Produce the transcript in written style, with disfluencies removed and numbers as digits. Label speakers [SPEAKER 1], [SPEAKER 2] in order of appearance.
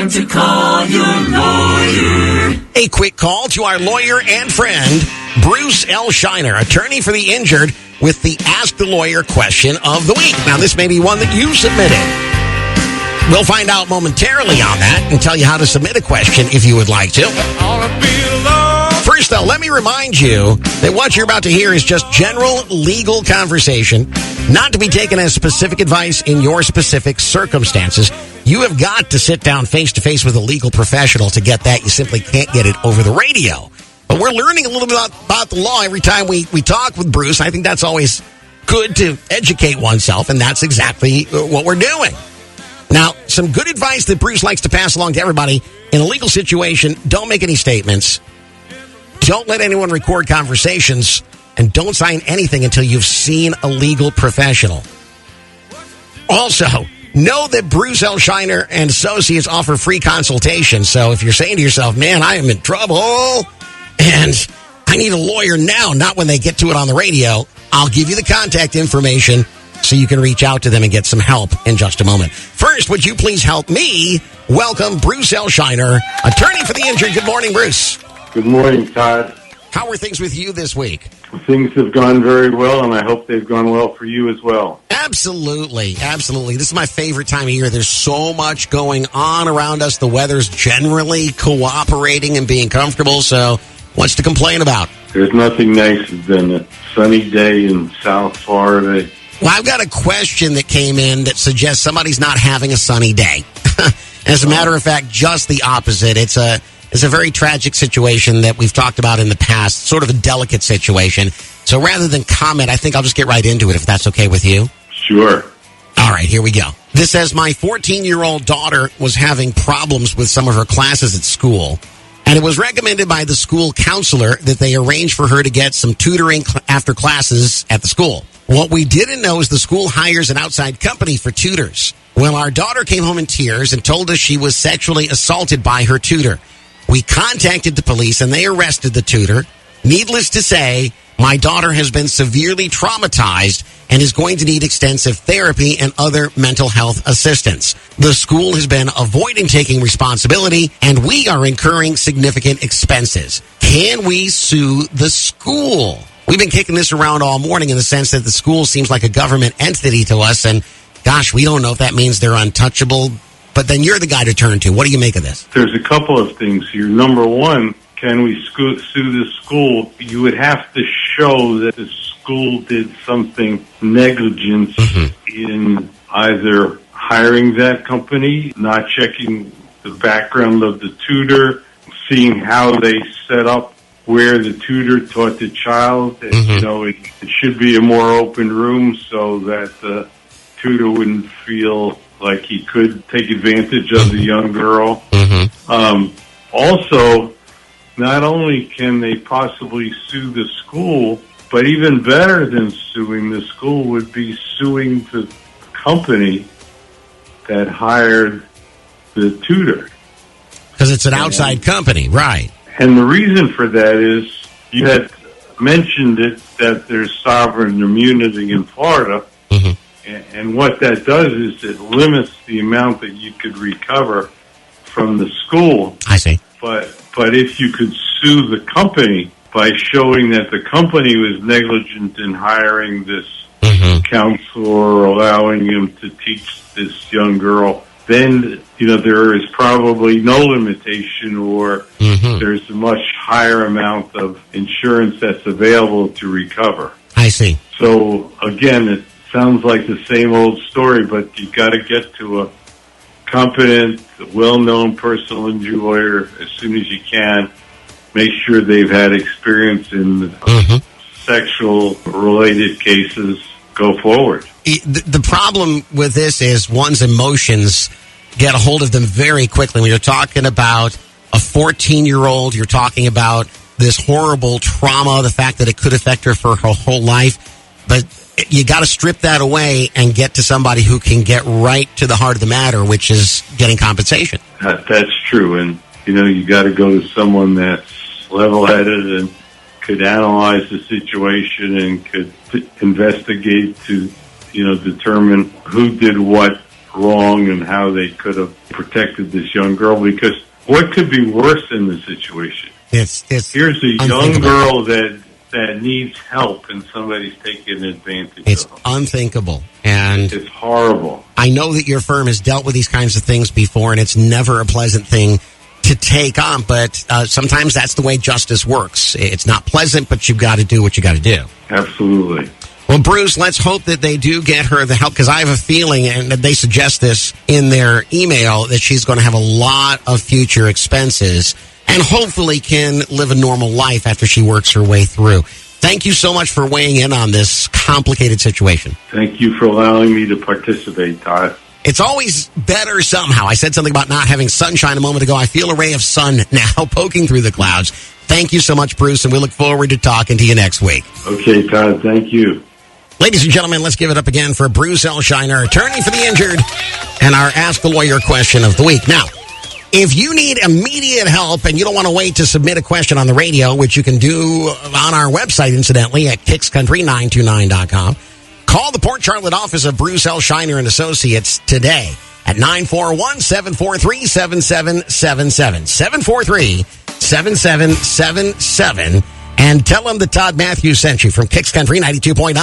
[SPEAKER 1] time to call your lawyer.
[SPEAKER 2] A quick call to our lawyer and friend, Bruce L. Scheiner, attorney for the injured, with the Ask the Lawyer question of the week. Now, this may be one that you submitted. We'll find out momentarily on that and tell you how to submit a question if you would like to. First, though, let me remind you that what you're about to hear is just general legal conversation, not to be taken as specific advice in your specific circumstances. You have got to sit down face-to-face with a legal professional to get that. You simply can't get it over the radio. But we're learning a little bit about the law every time we talk with Bruce. I think that's always good to educate oneself, and that's exactly what we're doing. Now, some good advice that Bruce likes to pass along to everybody. In a legal situation, don't make any statements. Don't let anyone record conversations, and don't sign anything until you've seen a legal professional. Also, know that Bruce L. Scheiner and Associates offer free consultation. So if you're saying to yourself, man, I am in trouble and I need a lawyer now, not when they get to it on the radio, I'll give you the contact information so you can reach out to them and get some help in just a moment. First, would you please help me welcome Bruce L. Scheiner, attorney for the injured. Good morning, Bruce.
[SPEAKER 3] Good morning, Todd.
[SPEAKER 2] How are things with you this week?
[SPEAKER 3] Things have gone very well, and I hope they've gone well for you as well.
[SPEAKER 2] Absolutely, absolutely. This is my favorite time of year. There's so much going on around us. The weather's generally cooperating and being comfortable, so what's to complain about?
[SPEAKER 3] There's nothing nicer than a sunny day in South Florida.
[SPEAKER 2] Well, I've got a question that came in that suggests somebody's not having a sunny day. As a matter of fact, just the opposite. It's a very tragic situation that we've talked about in the past, sort of a delicate situation. So rather than comment, I think I'll just get right into it, if that's okay with you.
[SPEAKER 3] Sure.
[SPEAKER 2] All right, here we go. This says, my 14-year-old daughter was having problems with some of her classes at school, and it was recommended by the school counselor that they arrange for her to get some tutoring after classes at the school. What we didn't know is the school hires an outside company for tutors. Well, our daughter came home in tears and told us she was sexually assaulted by her tutor. We contacted the police and they arrested the tutor. Needless to say, my daughter has been severely traumatized and is going to need extensive therapy and other mental health assistance. The school has been avoiding taking responsibility and we are incurring significant expenses. Can we sue the school? We've been kicking this around all morning in the sense that the school seems like a government entity to us, and gosh, we don't know if that means they're untouchable. But then you're the guy to turn to. What do you make of this?
[SPEAKER 3] There's a couple of things here. Number one, can we sue the school? You would have to show that the school did something negligent in either hiring that company, not checking the background of the tutor, seeing how they set up where the tutor taught the child. And, it should be a more open room so that the tutor wouldn't feel like he could take advantage of the young girl. Also, not only can they possibly sue the school, but even better than suing the school would be suing the company that hired the tutor.
[SPEAKER 2] Because it's an outside company, right?
[SPEAKER 3] And the reason for that is you had mentioned it that there's sovereign immunity in Florida. And what that does is it limits the amount that you could recover from the school.
[SPEAKER 2] I see.
[SPEAKER 3] But if you could sue the company by showing that the company was negligent in hiring this counselor or allowing him to teach this young girl, then, there is probably no limitation or there's a much higher amount of insurance that's available to recover.
[SPEAKER 2] I see.
[SPEAKER 3] So, again, it sounds like the same old story, but you got to get to a competent, well-known personal injury lawyer as soon as you can. Make sure they've had experience in sexual-related cases. Go forward.
[SPEAKER 2] The problem with this is one's emotions get a hold of them very quickly. When you're talking about a 14-year-old, you're talking about this horrible trauma, the fact that it could affect her for her whole life. But you got to strip that away and get to somebody who can get right to the heart of the matter, which is getting compensation.
[SPEAKER 3] That's true. And, you got to go to someone that's level-headed and could analyze the situation and could investigate to, determine who did what, wrong and how they could have protected this young girl, because what could be worse in the situation? Here's a young girl that needs help, and somebody's taking advantage of them.
[SPEAKER 2] It's unthinkable. And
[SPEAKER 3] it's horrible.
[SPEAKER 2] I know that your firm has dealt with these kinds of things before, and it's never a pleasant thing to take on, but sometimes that's the way justice works. It's not pleasant, but you've got to do what you got to do.
[SPEAKER 3] Absolutely.
[SPEAKER 2] Well, Bruce, let's hope that they do get her the help, because I have a feeling, and they suggest this in their email, that she's going to have a lot of future expenses and hopefully can live a normal life after she works her way through. Thank you so much for weighing in on this complicated situation.
[SPEAKER 3] Thank you for allowing me to participate, Todd.
[SPEAKER 2] It's always better somehow. I said something about not having sunshine a moment ago. I feel a ray of sun now poking through the clouds. Thank you so much, Bruce, and we look forward to talking to you next week.
[SPEAKER 3] Okay, Todd. Thank you.
[SPEAKER 2] Ladies and gentlemen, let's give it up again for Bruce L. Scheiner, attorney for the injured, and our Ask the Lawyer question of the week. Now, if you need immediate help and you don't want to wait to submit a question on the radio, which you can do on our website, incidentally, at kickscountry929.com, call the Port Charlotte office of Bruce L. Scheiner and Associates today at 941-743-7777. 743-7777. And tell them that Todd Matthews sent you from Kicks Country 92.9.